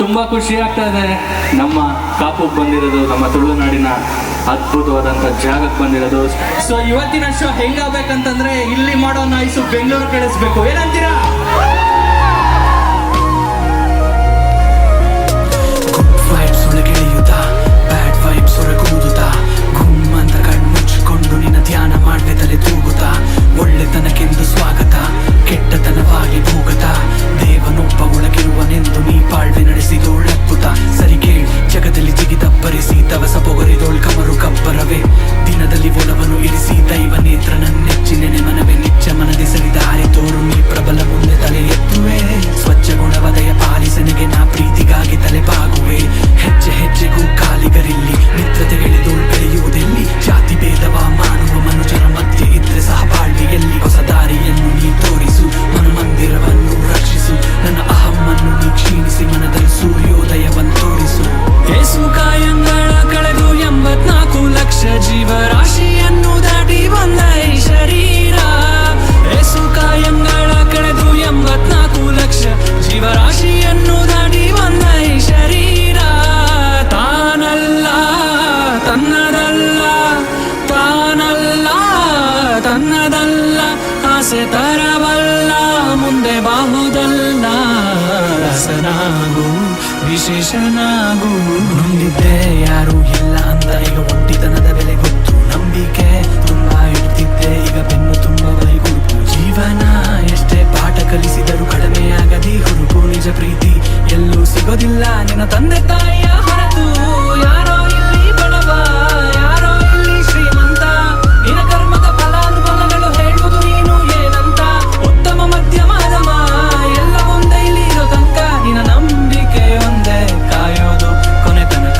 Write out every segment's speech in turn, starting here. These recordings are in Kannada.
ತುಂಬಾ ಖುಷಿ ಆಗ್ತಾ ಇದೆ ನಮ್ಮ ಕಾಪುಗೆ ಬಂದಿರೋದು, ನಮ್ಮ ತುಳುನಾಡಿನ ಅದ್ಭುತವಾದಂಥ ಜಾಗಕ್ಕೆ ಬಂದಿರೋದು. ಸೊ ಇವತ್ತಿನ ಶೋ ಹೆಂಗಾಗಬೇಕಂತಂದ್ರೆ ಇಲ್ಲಿ ಮಾಡೋ ನಾಯ್ಸು ಬೆಂಗಳೂರು ಕಳಿಸ್ಬೇಕು, ಏನಂತೀರಾ? ಧ್ಯಾನ ಮಾಡ್ದೆ ತಲೆ ತೂಗುತ್ತಾ, ಒಳ್ಳೆತನಕ್ಕೆಂದು ಸ್ವಾಗತ, ಕೆಟ್ಟತನವಾಗಿ ಭೂಗತ, ದೇವನೊಬ್ಬ ಒಳಗಿರುವನೆಂದು ನೀ ಬಾಳ್ವೆ ನಡೆಸಿದೋಳದ್ಭುತ. ಸರಿ ಕೇಳ್, ಜಗದಲ್ಲಿ ಜಿಗಿದಬ್ಬರಿಸಿ ದವಸ ಪೊಗರಿದೋಳ್ ಕಮರು ಕಬ್ಬರವೇ, ದಿನದಲ್ಲಿ ಒಲವನ್ನು ಇರಿಸಿ ದೈವ ನೇತ್ರ ನನ್ನೆಚ್ಚಿನೆನೆ ಮನವೇ, ನಿಚ್ಚ ಮನದೆ ಸರಿದ ಹಾರಿ ತೋರು ನೀ ಪ್ರಬಲ ಮುಂದೆ ತಲೆ ಎತ್ತುವೆ, ಸ್ವಚ್ಛ ಗುಣವದಯ ಪಾಲಿಸನೆಗೆ ನಾ ಪ್ರೀತಿಗಾಗಿ ತಲೆ ಬಾಗುವೆ, ಹೆಜ್ಜೆ ಹೆಜ್ಜೆಗೂ ಕಾಲಿಗರಿಲ್ಲಿ ಮಿತ್ರತೆಗೆಳೆದೋಳ್ ಬೆಳೆಯುವುದೆಲ್ಲಿ, ಜಾತಿ ಭೇದವ ಮಾಡುವ ಮನುಜರ ಮಧ್ಯೆ ಇದ್ರೆ ಸಹ ಬಾಳ್ವೆಯಲ್ಲಿ, ಹೊಸ ದಾರಿಯನ್ನು ನೀ ತೋರಿಸು, ಮನಮಂದಿರವನ್ನು ರಕ್ಷಿಸು, ನನ್ನ ಅಹಮ್ಮನ್ನು ನೀ ಕ್ಷೀಣಿಸಿ ಮನದಲ್ಲಿ ಸೂರ್ಯೋದಯವನ್ನು ತೋರಿಸು. ಏಸು ಕಾಯಂಗಳ ಕಳೆದು 84 ಲಕ್ಷ ಜೀವರಾಶಿಯನ್ನು ದಾಟಿ ಬಂದ ಈ ಶರೀರ, ಏಸು ಕಾಯಂಗಳ ಕಳೆದು 84 ಲಕ್ಷ ಜೀವರಾಶಿಯನ್ನು ದಾಟಿ ಬಂದ ಈ ಶರೀರ, ತಾನಲ್ಲ ತನ್ನದಲ್ಲ, ತಾನಲ್ಲ ತನ್ನದಲ್ಲ, ಆಸೆ ತರವಲ್ಲ ಮುಂದೆ ಬಾಹುದಲ್ಲ, ರಸನಾಗು ವಿಶೇಷನಾಗು, ನೊಂದಿದ್ದೆ ಯಾರು ಇಲ್ಲ ಅಂತ ಈಗ ಒಂಟಿತನದ ಬೆಲೆ ಗೊತ್ತು, ನಂಬಿಕೆ ತುಂಬಾ ಇಡ್ತಿದ್ದೆ ಈಗ ಬೆನ್ನು ತುಂಬ ಬೈಗುರುಪು, ಜೀವನ ಎಷ್ಟೇ ಪಾಠ ಕಲಿಸಿದರೂ ಕಡಿಮೆಯಾಗದಿ ಹುರುಪು, ನಿಜ ಪ್ರೀತಿ ಎಲ್ಲೂ ಸಿಗೋದಿಲ್ಲ ನಿನ್ನ ತಂದೆ ತಾಯಿಯ ಹೊರತು, ಯಾರೋ ಇಲ್ಲಿ ಬಡವ ಯಾರೋ ಇಲ್ಲಿ ಶ್ರೀಮಂತ, ನಿನ್ನ ಕರ್ಮದ ಫಲಾನುಫಲಗಳು ಹೇಳುವುದು ನೀನು ಏನಂತ, ಉತ್ತಮ ಮಧ್ಯಮ ಅಧಮ ಎಲ್ಲ ಒಂದೇ ಇಲ್ಲಿ ಇರೋ ತನಕ, ನಿನ್ನ ನಂಬಿಕೆ ಒಂದೇ ಕಾಯೋದು ಕೊನೆ ತನಕ,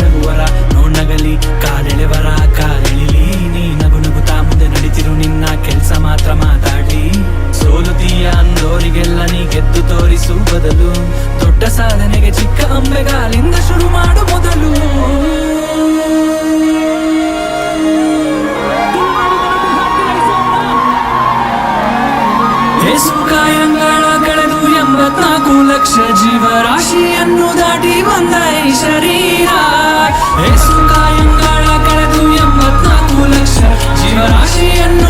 ನಗುವರ ನೋಡ್ನಗಲಿ ಕಾಲೆಳೆವರ ಕಾಲೆಳಿಲಿ, ನೀ ನಗು ನಗುತ್ತಾ ಮುಂದೆ ನಡೀತಿರು ನಿನ್ನ ಕೆಲ್ಸ ಮಾತ್ರ ಮಾತಾಡಿ, ಸೋಲುತ್ತೀಯ ಅಂದೋರಿಗೆಲ್ಲ ನೀ ಗೆದ್ದು ತೋರಿಸು ಬದಲು, ದೊಡ್ಡ ಸಾಧನೆಗೆ ಚಿಕ್ಕ ಅಂಬೆಗಾಲಿಂದ ಶುರು ಮಾಡು ಮೊದಲು. ಏಸು ಕಾಯಂಗಳ ಕಳೆದು 84 ಲಕ್ಷ ಜೀವರಾಶಿಯನ್ನು ದಾಟಿ ಬಂದ ಈ ಶರೀರ, ಏಸು ಕಾಯಂಗಳ ಕಳೆದು 84 ಲಕ್ಷ ಜೀವರಾಶಿಯನ್ನು